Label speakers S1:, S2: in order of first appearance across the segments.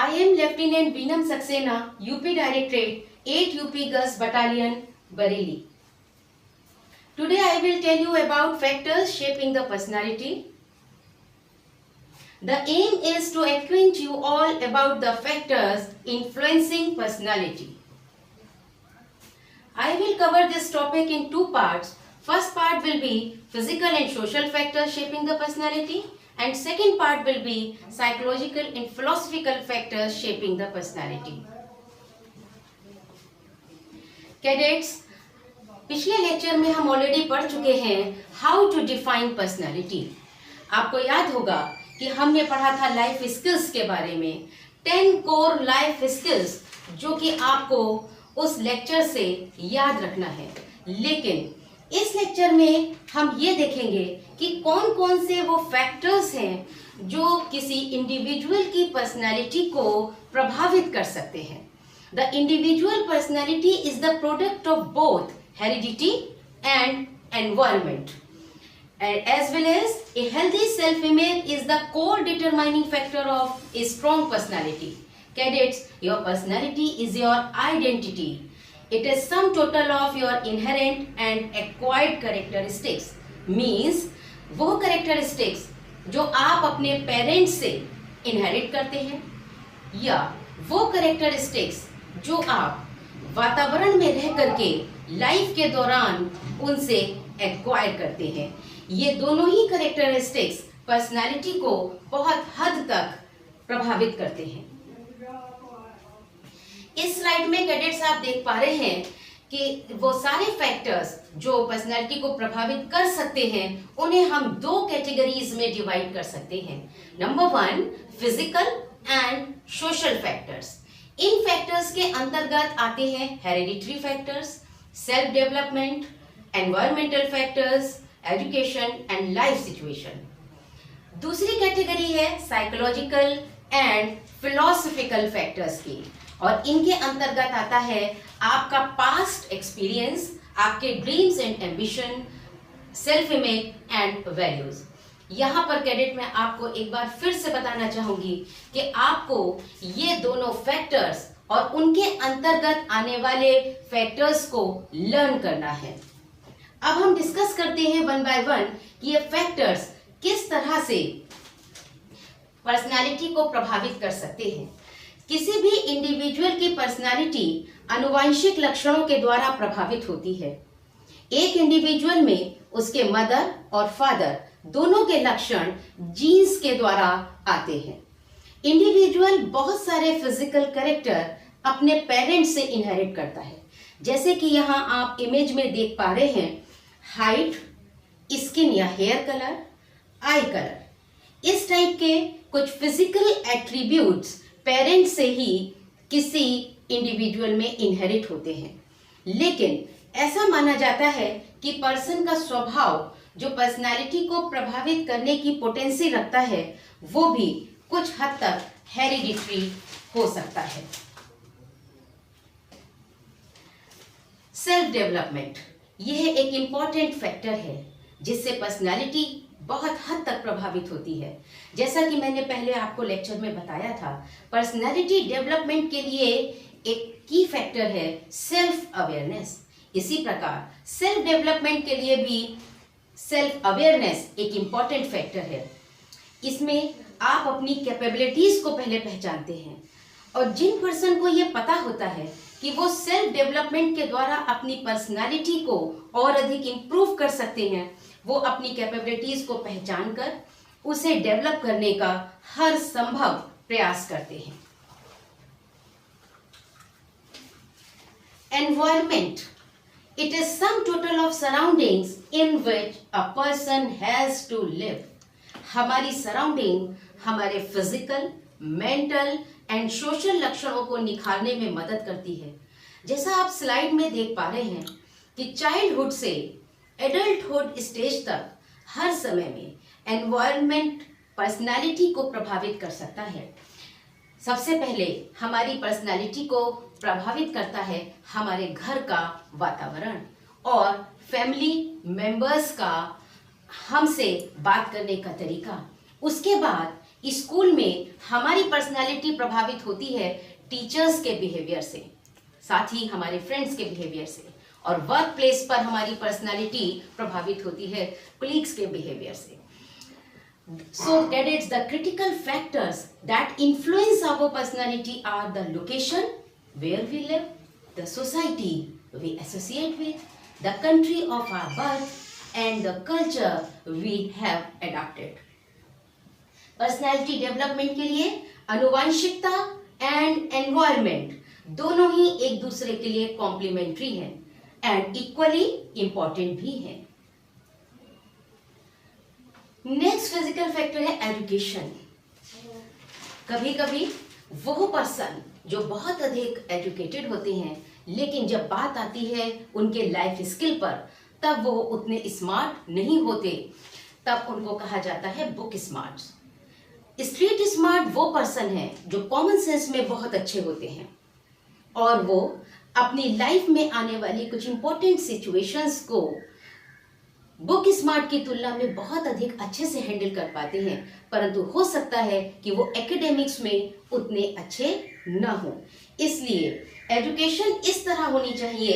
S1: I am Lieutenant Beenam Saxena, UP Directorate, 8 UP Girls Battalion, Bareilly. Today I will tell you about factors shaping the personality. The aim is to acquaint you all about the factors influencing personality. I will cover this topic in two parts. First part will be physical and social factors shaping the personality, and second part will be psychological and philosophical factors shaping the personality. Cadets, पिछले lecture में हम already पढ़ चुके हैं how to define personality. आपको याद होगा कि हमने पढ़ा था लाइफ स्किल्स के बारे में, 10 कोर लाइफ स्किल्स, जो कि आपको उस लेक्चर से याद रखना है. लेकिन इस लेक्चर में हम ये देखेंगे कि कौन कौन से वो फैक्टर्स हैं जो किसी इंडिविजुअल की पर्सनालिटी को प्रभावित कर सकते हैं. The individual personality is the product of both heredity and environment, as well as a healthy self-image is the core determining factor of a strong personality. Cadets, your personality is your identity. It is sum total of your inherent and acquired characteristics. Means वो characteristics जो आप अपने parents से inherit करते हैं, या वो characteristics जो आप वातावरण में रह करके लाइफ के दौरान उनसे एक्वायर करते हैं. ये दोनों ही कैरेक्टरिस्टिक्स पर्सनालिटी को बहुत हद तक प्रभावित करते हैं. इस स्लाइड में कैडेट्स आप देख पा रहे हैं कि वो सारे फैक्टर्स जो पर्सनालिटी को प्रभावित कर सकते हैं उन्हें हम दो कैटेगरीज में डिवाइड कर सकते हैं. Number 1, physical and social factors. In factors के अंतर्गत आते हैं hereditary factors, self development, environmental factors, education and life situation. दूसरी कैटेगरी है साइकोलॉजिकल एंड फिलोसफिकल फैक्टर्स की, और इनके अंतर्गत आता है आपका पास्ट एक्सपीरियंस, आपके dreams and ambition, self image and values. यहाँ पर कैडेट मैं आपको एक बार फिर से बताना चाहूंगी कि आपको ये दोनों फैक्टर्स और उनके अंतर्गत आने वाले फैक्टर्स को लर्न करना है. अब हम डिस्कस करते हैं वन बाय वन कि ये फैक्टर्स किस तरह से पर्सनालिटी को प्रभावित कर सकते हैं. किसी भी इंडिविजुअल की पर्सनालिटी आनुवंशिक लक्षणों के द्वारा प्रभावित होती है. एक इंडिविजुअल में उसके मदर और फादर दोनों के लक्षण जीन्स के द्वारा आते हैं. इंडिविजुअल बहुत सारे फिजिकल कैरेक्टर अपने पेरेंट्स से इनहेरिट करता है, जैसे कि यहाँ आप इमेज में देख पा रहे हैं, हाइट, स्किन या हेयर कलर, आई कलर. इस टाइप के कुछ फिजिकल एट्रीब्यूट्स पेरेंट्स से ही किसी इंडिविजुअल में इनहेरिट होते हैं. लेकिन ऐसा माना जाता है कि पर्सन का स्वभाव जो पर्सनालिटी को प्रभावित करने की पोटेंसी रखता है वो भी कुछ हद तक हेरिडिटरी हो सकता है. सेल्फ डेवलपमेंट, यह एक इम्पॉर्टेंट फैक्टर है जिससे पर्सनालिटी बहुत हद तक प्रभावित होती है. जैसा कि मैंने पहले आपको लेक्चर में बताया था, पर्सनालिटी डेवलपमेंट के लिए एक की फैक्टर है सेल्फ अवेयरनेस. इसी प्रकार सेल्फ डेवलपमेंट के लिए भी सेल्फ अवेयरनेस एक इम्पॉर्टेंट फैक्टर है. इसमें आप अपनी कैपेबिलिटीज को पहले पहचानते हैं, और जिन पर्सन को ये पता होता है कि वो सेल्फ डेवलपमेंट के द्वारा अपनी पर्सनालिटी को और अधिक इम्प्रूव कर सकते हैं, वो अपनी कैपेबिलिटीज को पहचान कर उसे डेवलप करने का हर संभव प्रयास करते हैं. Environment, it is sum total of surroundings in which a person has to live. हमारी सराउंडिंग हमारे फिजिकल, मेंटल एंड सोशल लक्षणों को निखारने में मदद करती है. जैसा आप स्लाइड में देख पा रहे हैं कि चाइल्डहुड से एडल्टहुड स्टेज तक हर समय में एनवायरनमेंट पर्सनालिटी को प्रभावित कर सकता है. सबसे पहले हमारी पर्सनालिटी को प्रभावित करता है हमारे घर का वातावरण और फैमिली मेंबर्स का हमसे बात करने का तरीका. उसके बाद स्कूल में हमारी पर्सनालिटी प्रभावित होती है टीचर्स के बिहेवियर से, साथ ही हमारे फ्रेंड्स के बिहेवियर से, और वर्क प्लेस पर हमारी पर्सनालिटी प्रभावित होती है कोलीग्स के बिहेवियर से। So cadets, the critical factors that influence our personality are the location where we live, the society we associate with, the country of our birth, and the culture we have adopted. Personality development के लिए आनुवंशिकता and environment दोनों ही एक दूसरे के लिए complementary हैं and equally important भी हैं। नेक्स्ट फिजिकल फैक्टर है एजुकेशन। कभी कभी वो पर्सन जो बहुत अधिक एजुकेटेड होते हैं, लेकिन जब बात आती है उनके लाइफ स्किल पर, तब वो उतने स्मार्ट नहीं होते, तब उनको कहा जाता है बुक स्मार्ट। स्ट्रीट स्मार्ट वो पर्सन है जो कॉमन सेंस में बहुत अच्छे होते हैं और वो अपनी लाइफ में आने वाली कुछ इंपॉर्टेंट सिचुएशंस को बुक स्मार्ट की तुलना में बहुत अधिक अच्छे से हैंडल कर पाते हैं, परंतु हो सकता है कि वो एकेडमिक्स में उतने अच्छे न हो। इसलिए एजुकेशन इस तरह होनी चाहिए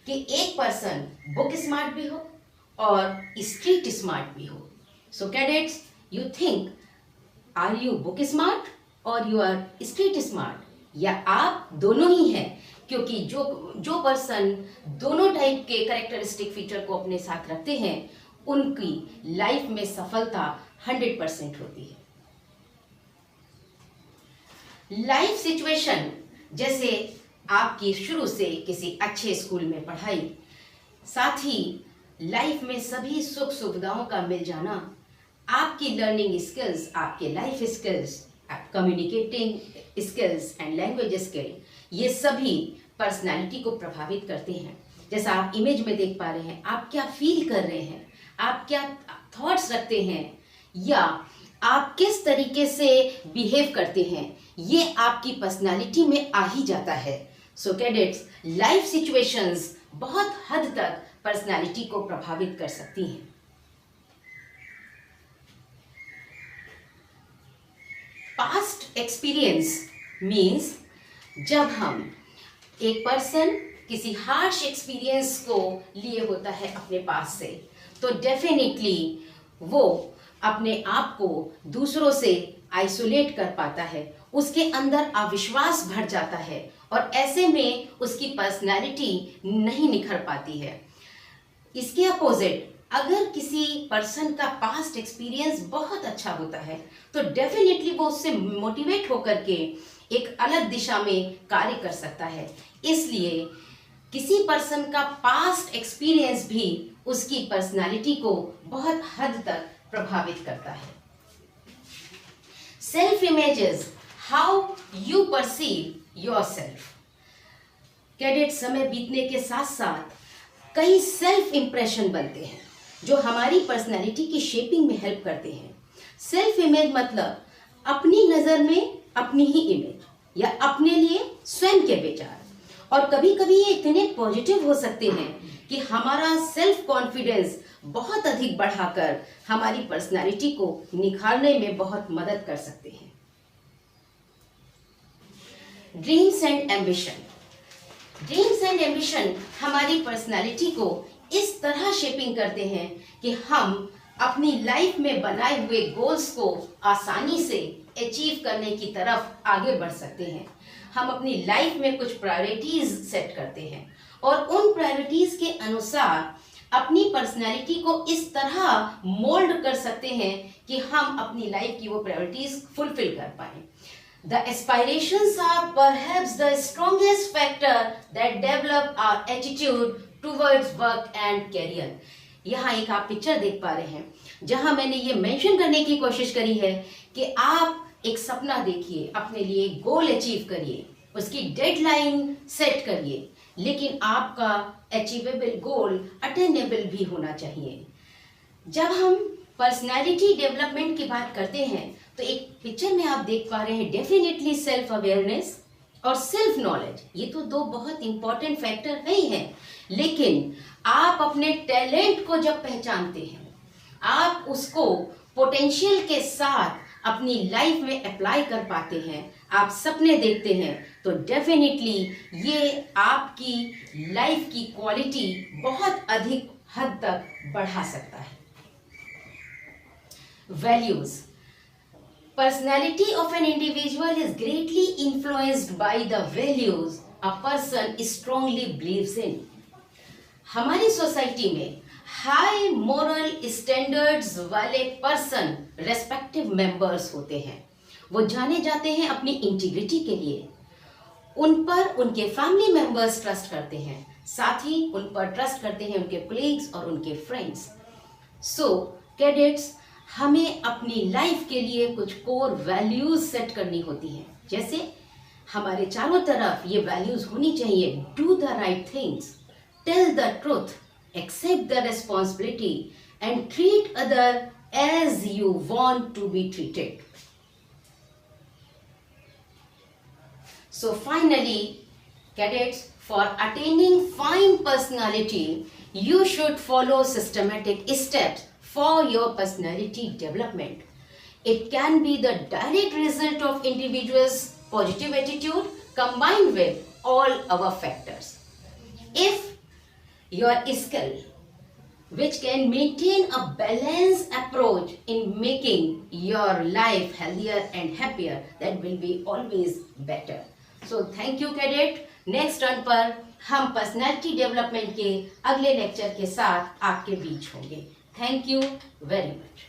S1: कि एक पर्सन बुक स्मार्ट भी हो और स्ट्रीट स्मार्ट भी हो। So cadets, you think, are you book smart और यू आर स्ट्रीट स्मार्ट, या आप दोनों ही हैं? क्योंकि जो पर्सन दोनों टाइप के कैरेक्टरिस्टिक फीचर को अपने साथ रखते हैं, उनकी लाइफ में सफलता 100% होती है। लाइफ सिचुएशन, जैसे आपकी शुरू से किसी अच्छे स्कूल में पढ़ाई, साथ ही लाइफ में सभी सुख सुविधाओं का मिल जाना, आपकी लर्निंग स्किल्स, आपके life skills, communicating skills and language skill, ये सभी पर्सनालिटी को प्रभावित करते हैं। जैसा आप इमेज में देख पा रहे हैं, आप क्या फील कर रहे हैं, आप क्या थॉट्स रखते हैं, या आप किस तरीके से बिहेव करते हैं, ये आपकी पर्सनालिटी में आ ही जाता है। सो कैडेट्स, लाइफ सिचुएशंस बहुत हद तक पर्सनालिटी को प्रभावित कर सकती हैं। पास्ट एक्सपीरियंस मीन्स जब हम एक पर्सन किसी हार्श एक्सपीरियंस को लिए होता है अपने पास से, तो डेफिनेटली वो अपने आप को दूसरों से आइसोलेट कर पाता है, उसके अंदर अविश्वास भर जाता है और ऐसे में उसकी पर्सनैलिटी नहीं निखर पाती है। इसके अपोजिट, अगर किसी पर्सन का पास्ट एक्सपीरियंस बहुत अच्छा होता है तो डेफिनेटली वो उससे मोटिवेट होकर के एक अलग दिशा में कार्य कर सकता है। इसलिए किसी पर्सन का पास्ट एक्सपीरियंस भी उसकी पर्सनालिटी को बहुत हद तक प्रभावित करता है। Self images, how you perceive yourself. Cadet, समय बीतने के साथ साथ कई सेल्फ इंप्रेशन बनते हैं जो हमारी पर्सनालिटी की शेपिंग में हेल्प करते हैं। सेल्फ इमेज मतलब अपनी नज़र में अपनी ही इमेज या अपने लिए स्वयं के विचार, और कभी कभी ये इतने पॉजिटिव हो सकते हैं कि हमारा सेल्फ कॉन्फिडेंस बहुत अधिक बढ़ाकर हमारी पर्सनालिटी को निखारने में बहुत मदद कर सकते हैं। Dreams and ambition. Dreams and ambition हमारी पर्सनालिटी को इस तरह शेपिंग करते हैं कि हम अपनी लाइफ में बनाए हुए गोल्स को आसानी से अचीव करने की तरफ आगे बढ़ सकते हैं। हम अपनी लाइफ में कुछ प्रायोरिटीज सेट करते हैं और उन प्रायोरिटीज के अनुसार अपनी पर्सनैलिटी को इस तरह मोल्ड कर सकते हैं कि हम अपनी लाइफ की वो प्रायोरिटीज फुलफिल कर पाएं। The aspirations are perhaps the strongest factor that develop our attitude towards work and career. यहाँ एक आप पिक्चर देख पा रहे हैं जहां मैंने ये मेंशन करने की कोशिश करी है कि आप एक सपना देखिए, अपने लिए गोल अचीव करिए, उसकी डेडलाइन सेट करिए, लेकिन आपका अचीवेबल गोल अटेनेबल भी होना चाहिए। जब हम पर्सनालिटी डेवलपमेंट की बात करते हैं तो एक पिक्चर में आप देख पा रहे हैं डेफिनेटली सेल्फ अवेयरनेस और सेल्फ नॉलेज, ये तो दो बहुत इंपॉर्टेंट फैक्टर है ही हैं। लेकिन आप अपने टैलेंट को जब पहचानते हैं, आप उसको पोटेंशियल के साथ अपनी लाइफ में अप्लाई कर पाते हैं, आप सपने देखते हैं, तो डेफिनेटली ये आपकी लाइफ की क्वालिटी बहुत अधिक हद तक बढ़ा सकता है। Values. Personality of an individual is greatly influenced by the values a person strongly believes in. हमारी सोसाइटी में हाई मोरल स्टैंडर्ड्स वाले पर्सन रेस्पेक्टिव मेंबर्स होते हैं। वो जाने जाते हैं अपनी इंटीग्रिटी के लिए। उन पर उनके फैमिली मेंबर्स ट्रस्ट करते हैं, साथ ही उन पर ट्रस्ट करते हैं उनके कोलीग्स और उनके फ्रेंड्स। सो कैडेट्स, हमें अपनी लाइफ के लिए कुछ कोर वैल्यूज सेट करनी होती हैं। जैसे हमारे चारों तरफ ये वैल्यूज होनी चाहिए: do the right things, tell the truth, accept the responsibility and treat other as you want to be treated. So finally, cadets, for attaining fine personality, you should follow systematic steps for your personality development. It can be the direct result of individual's positive attitude combined with all other factors. If your skill, which can maintain a balanced approach in making your life healthier and happier, that will be always better. So thank you cadet. Next turn पर हम personality development के अगले lecture के साथ आपके बीच होंगे। Thank you very much.